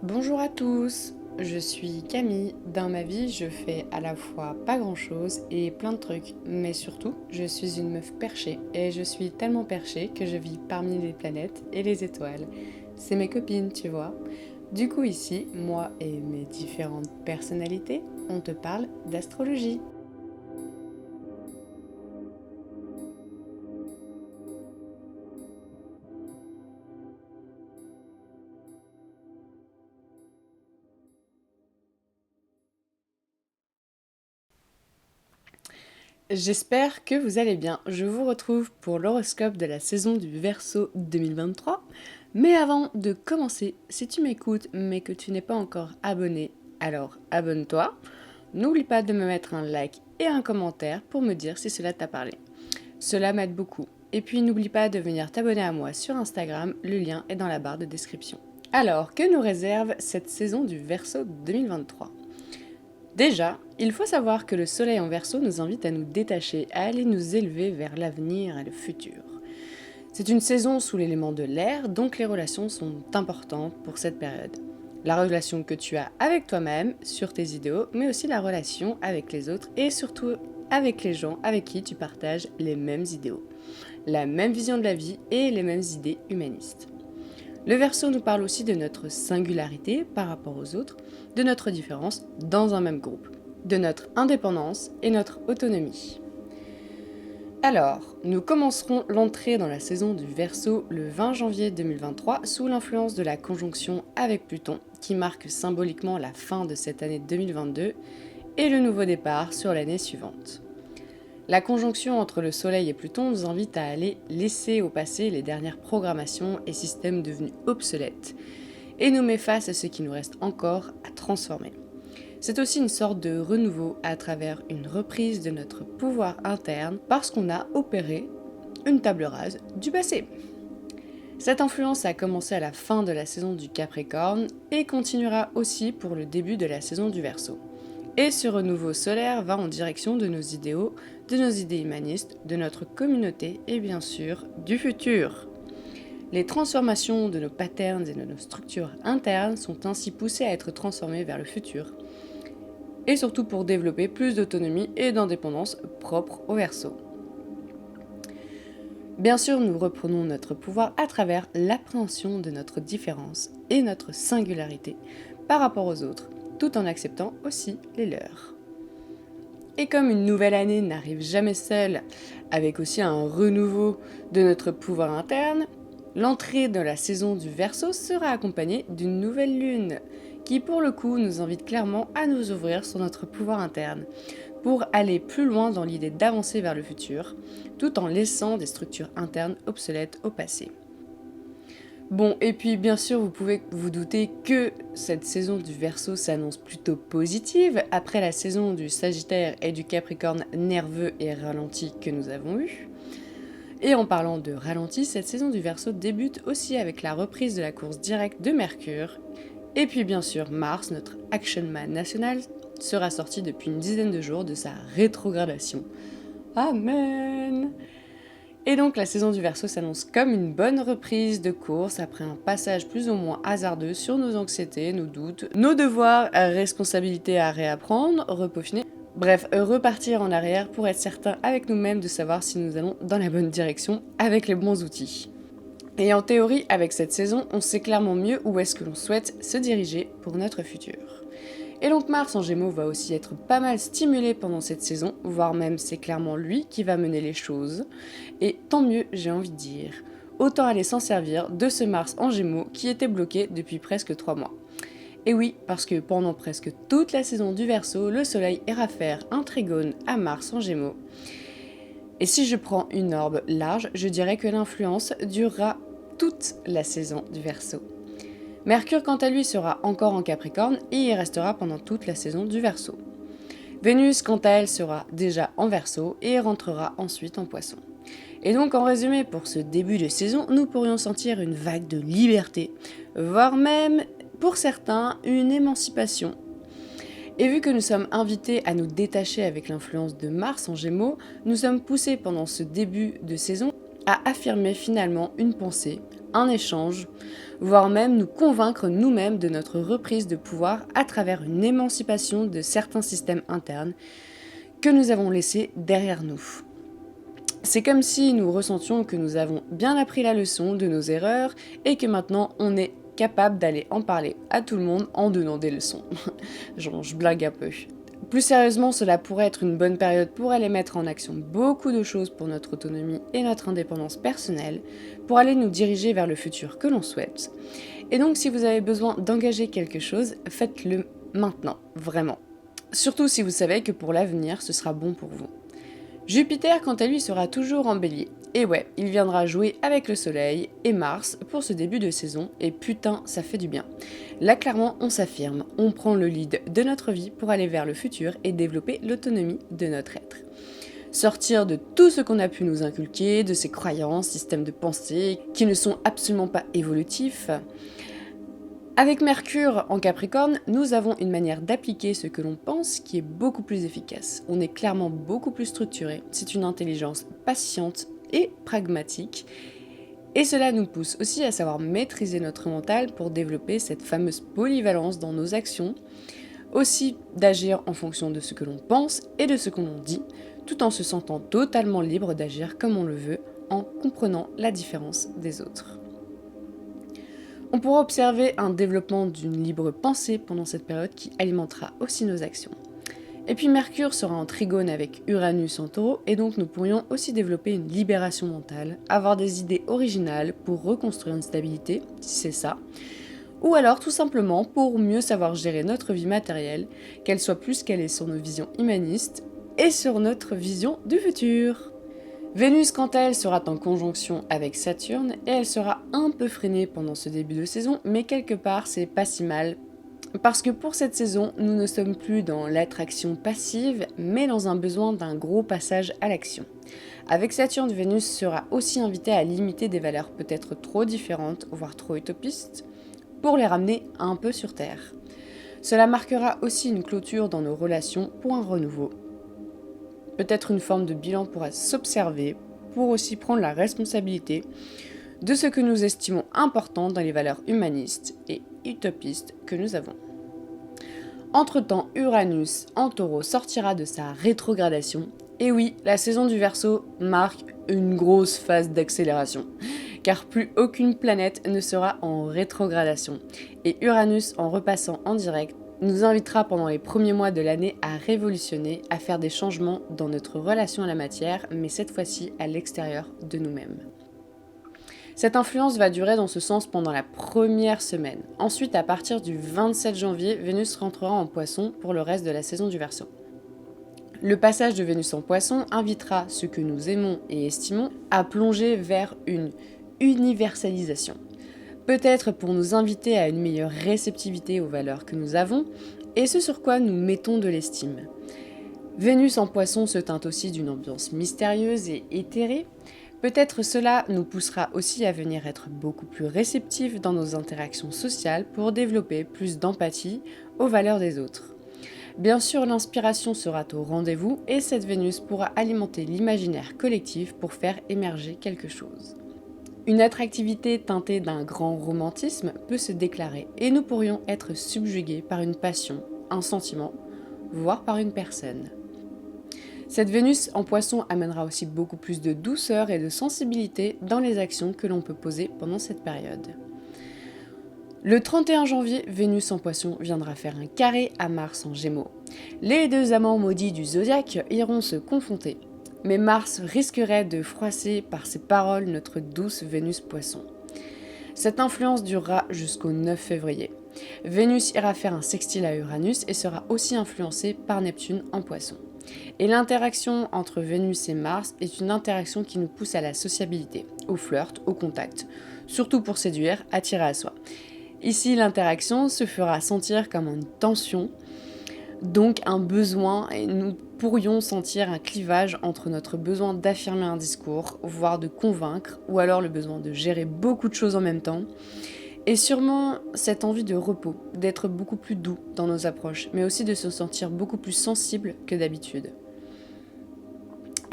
Bonjour à tous, je suis Camille. Dans ma vie, je fais à la fois pas grand-chose et plein de trucs, mais surtout, je suis une meuf perchée et je suis tellement perchée que je vis parmi les planètes et les étoiles. C'est mes copines, tu vois. Du coup ici, moi et mes différentes personnalités, on te parle d'astrologie. J'espère que vous allez bien. Je vous retrouve pour l'horoscope de la saison du Verseau 2023. Mais avant de commencer, si tu m'écoutes mais que tu n'es pas encore abonné, alors abonne-toi. N'oublie pas de me mettre un like et un commentaire pour me dire si cela t'a parlé. Cela m'aide beaucoup. Et puis n'oublie pas de venir t'abonner à moi sur Instagram, le lien est dans la barre de description. Alors, que nous réserve cette saison du Verseau 2023 ? Déjà, il faut savoir que le soleil en Verseau nous invite à nous détacher, à aller nous élever vers l'avenir et le futur. C'est une saison sous l'élément de l'air, donc les relations sont importantes pour cette période. La relation que tu as avec toi-même, sur tes idéaux, mais aussi la relation avec les autres et surtout avec les gens avec qui tu partages les mêmes idéaux, la même vision de la vie et les mêmes idées humanistes. Le Verseau nous parle aussi de notre singularité par rapport aux autres, de notre différence dans un même groupe, de notre indépendance et notre autonomie. Alors, nous commencerons l'entrée dans la saison du Verseau le 20 janvier 2023 sous l'influence de la conjonction avec Pluton qui marque symboliquement la fin de cette année 2022 et le nouveau départ sur l'année suivante. La conjonction entre le Soleil et Pluton nous invite à aller laisser au passé les dernières programmations et systèmes devenus obsolètes et nous met face à ce qui nous reste encore à transformer. C'est aussi une sorte de renouveau à travers une reprise de notre pouvoir interne parce qu'on a opéré une table rase du passé. Cette influence a commencé à la fin de la saison du Capricorne et continuera aussi pour le début de la saison du Verseau. Et ce renouveau solaire va en direction de nos idéaux, de nos idées humanistes, de notre communauté et bien sûr du futur. Les transformations de nos patterns et de nos structures internes sont ainsi poussées à être transformées vers le futur, et surtout pour développer plus d'autonomie et d'indépendance propre au Verseau. Bien sûr, nous reprenons notre pouvoir à travers l'appréhension de notre différence et notre singularité par rapport aux autres, tout en acceptant aussi les leurs. Et comme une nouvelle année n'arrive jamais seule, avec aussi un renouveau de notre pouvoir interne, l'entrée de la saison du Verseau sera accompagnée d'une nouvelle lune, qui pour le coup nous invite clairement à nous ouvrir sur notre pouvoir interne, pour aller plus loin dans l'idée d'avancer vers le futur, tout en laissant des structures internes obsolètes au passé. Bon, et puis bien sûr, vous pouvez vous douter que cette saison du Verseau s'annonce plutôt positive après la saison du Sagittaire et du Capricorne nerveux et ralenti que nous avons eue. Et en parlant de ralenti, cette saison du Verseau débute aussi avec la reprise de la course directe de Mercure. Et puis bien sûr, Mars, notre action man national, sera sorti depuis une dizaine de jours de sa rétrogradation. Amen! Et donc la saison du Verseau s'annonce comme une bonne reprise de course après un passage plus ou moins hasardeux sur nos anxiétés, nos doutes, nos devoirs, responsabilités à réapprendre, repeaufiner. Bref, repartir en arrière pour être certain avec nous-mêmes de savoir si nous allons dans la bonne direction avec les bons outils. Et en théorie, avec cette saison, on sait clairement mieux où est-ce que l'on souhaite se diriger pour notre futur. Et donc Mars en Gémeaux va aussi être pas mal stimulé pendant cette saison, voire même c'est clairement lui qui va mener les choses. Et tant mieux, j'ai envie de dire. Autant aller s'en servir de ce Mars en Gémeaux qui était bloqué depuis presque 3 mois. Et oui, parce que pendant presque toute la saison du Verseau, le Soleil ira faire un trigone à Mars en Gémeaux. Et si je prends une orbe large, je dirais que l'influence durera toute la saison du Verseau. Mercure, quant à lui, sera encore en Capricorne et y restera pendant toute la saison du Verseau. Vénus, quant à elle, sera déjà en Verseau et rentrera ensuite en Poisson. Et donc, en résumé, pour ce début de saison, nous pourrions sentir une vague de liberté, voire même, pour certains, une émancipation. Et vu que nous sommes invités à nous détacher avec l'influence de Mars en Gémeaux, nous sommes poussés pendant ce début de saison à affirmer finalement une pensée, un échange, voire même nous convaincre nous-mêmes de notre reprise de pouvoir à travers une émancipation de certains systèmes internes que nous avons laissés derrière nous. C'est comme si nous ressentions que nous avons bien appris la leçon de nos erreurs et que maintenant on est capable d'aller en parler à tout le monde en donnant des leçons. Je blague un peu. Plus sérieusement, cela pourrait être une bonne période pour aller mettre en action beaucoup de choses pour notre autonomie et notre indépendance personnelle, pour aller nous diriger vers le futur que l'on souhaite. Et donc si vous avez besoin d'engager quelque chose, faites-le maintenant, vraiment. Surtout si vous savez que pour l'avenir, ce sera bon pour vous. Jupiter, quant à lui, sera toujours en bélier. Et ouais, il viendra jouer avec le Soleil et Mars pour ce début de saison, et putain, ça fait du bien. Là, clairement, on s'affirme, on prend le lead de notre vie pour aller vers le futur et développer l'autonomie de notre être. Sortir de tout ce qu'on a pu nous inculquer, de ces croyances, systèmes de pensée qui ne sont absolument pas évolutifs. Avec Mercure en Capricorne, nous avons une manière d'appliquer ce que l'on pense qui est beaucoup plus efficace. On est clairement beaucoup plus structuré, c'est une intelligence patiente et pragmatique. Et cela nous pousse aussi à savoir maîtriser notre mental pour développer cette fameuse polyvalence dans nos actions, aussi d'agir en fonction de ce que l'on pense et de ce que l'on dit, tout en se sentant totalement libre d'agir comme on le veut, en comprenant la différence des autres. On pourra observer un développement d'une libre pensée pendant cette période qui alimentera aussi nos actions. Et puis Mercure sera en trigone avec Uranus en Taureau et donc nous pourrions aussi développer une libération mentale, avoir des idées originales pour reconstruire une stabilité, si c'est ça, ou alors tout simplement pour mieux savoir gérer notre vie matérielle, qu'elle soit plus calée sur nos visions humanistes et sur notre vision du futur. Vénus, quant à elle, sera en conjonction avec Saturne et elle sera un peu freinée pendant ce début de saison, mais quelque part c'est pas si mal. Parce que pour cette saison, nous ne sommes plus dans l'attraction passive, mais dans un besoin d'un gros passage à l'action. Avec Saturne, Vénus sera aussi invitée à limiter des valeurs peut-être trop différentes, voire trop utopistes, pour les ramener un peu sur Terre. Cela marquera aussi une clôture dans nos relations pour un renouveau. Peut-être une forme de bilan pourra s'observer pour aussi prendre la responsabilité de ce que nous estimons important dans les valeurs humanistes et utopistes que nous avons. Entre-temps, Uranus en Taureau sortira de sa rétrogradation. Et oui, la saison du Verseau marque une grosse phase d'accélération, car plus aucune planète ne sera en rétrogradation. Et Uranus, en repassant en direct, nous invitera pendant les premiers mois de l'année à révolutionner, à faire des changements dans notre relation à la matière, mais cette fois-ci à l'extérieur de nous-mêmes. Cette influence va durer dans ce sens pendant la première semaine. Ensuite, à partir du 27 janvier, Vénus rentrera en Poisson pour le reste de la saison du Verseau. Le passage de Vénus en Poisson invitera ce que nous aimons et estimons à plonger vers une universalisation. Peut-être pour nous inviter à une meilleure réceptivité aux valeurs que nous avons et ce sur quoi nous mettons de l'estime. Vénus en Poisson se teinte aussi d'une ambiance mystérieuse et éthérée. Peut-être cela nous poussera aussi à venir être beaucoup plus réceptifs dans nos interactions sociales pour développer plus d'empathie aux valeurs des autres. Bien sûr, l'inspiration sera au rendez-vous et cette Vénus pourra alimenter l'imaginaire collectif pour faire émerger quelque chose. Une attractivité teintée d'un grand romantisme peut se déclarer et nous pourrions être subjugués par une passion, un sentiment, voire par une personne. Cette Vénus en Poisson amènera aussi beaucoup plus de douceur et de sensibilité dans les actions que l'on peut poser pendant cette période. Le 31 janvier, Vénus en Poisson viendra faire un carré à Mars en Gémeaux. Les deux amants maudits du zodiaque iront se confronter. Mais Mars risquerait de froisser par ses paroles notre douce Vénus Poisson. Cette influence durera jusqu'au 9 février. Vénus ira faire un sextile à Uranus et sera aussi influencée par Neptune en Poisson. Et l'interaction entre Vénus et Mars est une interaction qui nous pousse à la sociabilité, au flirt, au contact, surtout pour séduire, attirer à soi. Ici, l'interaction se fera sentir comme une tension, donc un besoin, et nous pourrions sentir un clivage entre notre besoin d'affirmer un discours, voire de convaincre, ou alors le besoin de gérer beaucoup de choses en même temps, et sûrement cette envie de repos, d'être beaucoup plus doux dans nos approches, mais aussi de se sentir beaucoup plus sensible que d'habitude.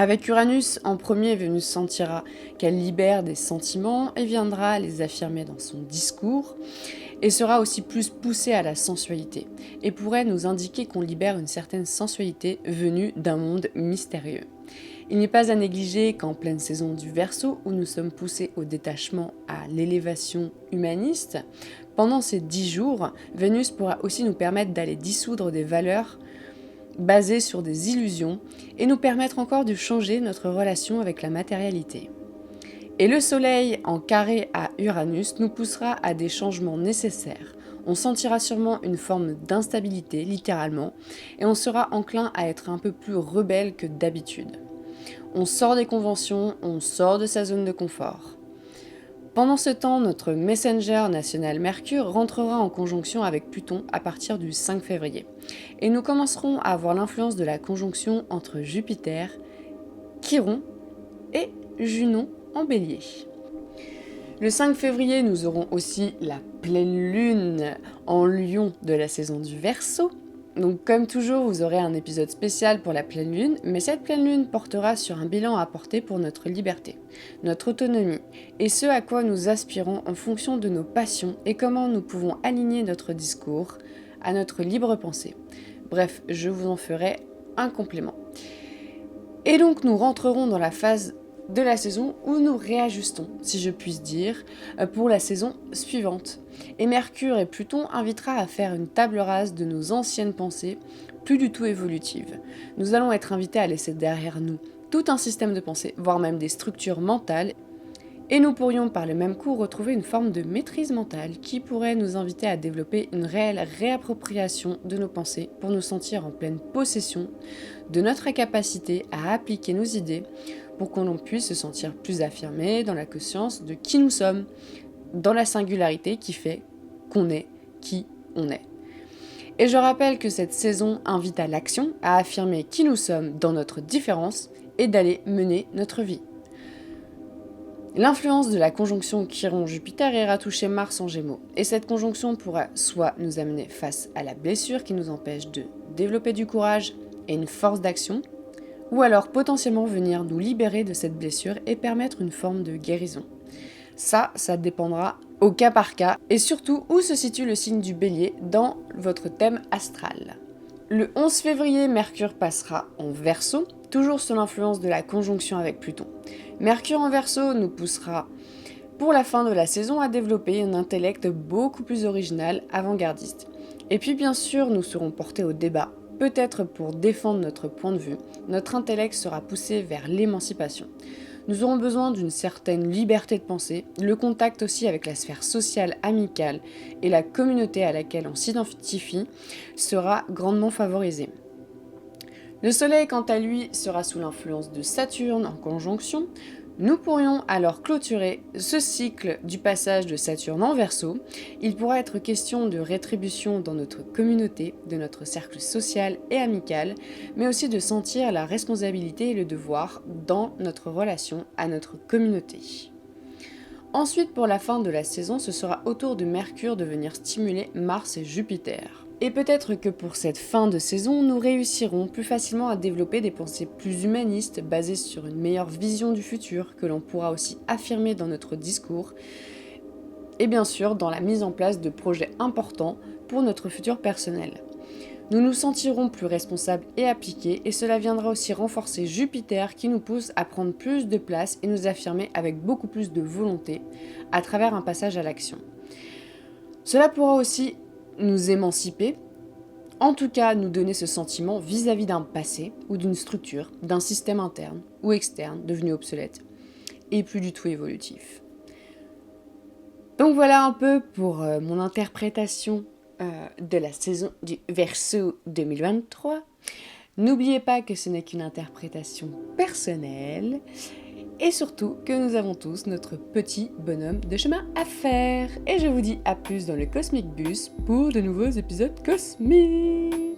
Avec Uranus, en premier, Vénus sentira qu'elle libère des sentiments et viendra les affirmer dans son discours, et sera aussi plus poussée à la sensualité, et pourrait nous indiquer qu'on libère une certaine sensualité venue d'un monde mystérieux. Il n'est pas à négliger qu'en pleine saison du Verseau, où nous sommes poussés au détachement, à l'élévation humaniste, pendant ces 10 jours, Vénus pourra aussi nous permettre d'aller dissoudre des valeurs basées sur des illusions et nous permettre encore de changer notre relation avec la matérialité. Et le Soleil en carré à Uranus nous poussera à des changements nécessaires. On sentira sûrement une forme d'instabilité, littéralement, et on sera enclin à être un peu plus rebelle que d'habitude. On sort des conventions, on sort de sa zone de confort. Pendant ce temps, notre Messenger national Mercure rentrera en conjonction avec Pluton à partir du 5 février. Et nous commencerons à avoir l'influence de la conjonction entre Jupiter, Chiron et Junon en Bélier. Le 5 février, nous aurons aussi la pleine lune en Lion de la saison du Verseau. Donc comme toujours, vous aurez un épisode spécial pour la pleine lune, mais cette pleine lune portera sur un bilan à apporter pour notre liberté, notre autonomie, et ce à quoi nous aspirons en fonction de nos passions et comment nous pouvons aligner notre discours à notre libre pensée. Bref, je vous en ferai un complément. Et donc nous rentrerons dans la phase de la saison où nous réajustons, si je puis dire, pour la saison suivante. Et Mercure et Pluton invitera à faire une table rase de nos anciennes pensées, plus du tout évolutives. Nous allons être invités à laisser derrière nous tout un système de pensée, voire même des structures mentales, et nous pourrions par le même coup retrouver une forme de maîtrise mentale qui pourrait nous inviter à développer une réelle réappropriation de nos pensées pour nous sentir en pleine possession de notre capacité à appliquer nos idées pour qu'on puisse se sentir plus affirmé dans la conscience de qui nous sommes, dans la singularité qui fait qu'on est qui on est. Et je rappelle que cette saison invite à l'action, à affirmer qui nous sommes dans notre différence et d'aller mener notre vie. L'influence de la conjonction Chiron-Jupiter ira toucher Mars en Gémeaux, et cette conjonction pourra soit nous amener face à la blessure qui nous empêche de développer du courage et une force d'action, ou alors potentiellement venir nous libérer de cette blessure et permettre une forme de guérison. Ça dépendra au cas par cas, et surtout où se situe le signe du Bélier dans votre thème astral. Le 11 février, Mercure passera en Verseau, toujours sous l'influence de la conjonction avec Pluton. Mercure en Verseau nous poussera pour la fin de la saison à développer un intellect beaucoup plus original, avant-gardiste. Et puis bien sûr, nous serons portés au débat. Peut-être pour défendre notre point de vue, notre intellect sera poussé vers l'émancipation. Nous aurons besoin d'une certaine liberté de pensée, le contact aussi avec la sphère sociale, amicale et la communauté à laquelle on s'identifie sera grandement favorisé. Le Soleil, quant à lui, sera sous l'influence de Saturne en conjonction. Nous pourrions alors clôturer ce cycle du passage de Saturne en Verseau. Il pourra être question de rétribution dans notre communauté, de notre cercle social et amical, mais aussi de sentir la responsabilité et le devoir dans notre relation à notre communauté. Ensuite, pour la fin de la saison, ce sera au tour de Mercure de venir stimuler Mars et Jupiter. Et peut-être que pour cette fin de saison, nous réussirons plus facilement à développer des pensées plus humanistes basées sur une meilleure vision du futur que l'on pourra aussi affirmer dans notre discours et bien sûr dans la mise en place de projets importants pour notre futur personnel. Nous nous sentirons plus responsables et appliqués et cela viendra aussi renforcer Jupiter qui nous pousse à prendre plus de place et nous affirmer avec beaucoup plus de volonté à travers un passage à l'action. Cela pourra aussi nous émanciper, en tout cas nous donner ce sentiment vis-à-vis d'un passé ou d'une structure, d'un système interne ou externe devenu obsolète et plus du tout évolutif. Donc voilà un peu pour mon interprétation de la saison du Verseau 2023. N'oubliez pas que ce n'est qu'une interprétation personnelle et surtout que nous avons tous notre petit bonhomme de chemin à faire. Et je vous dis à plus dans le Cosmic Bus pour de nouveaux épisodes cosmiques.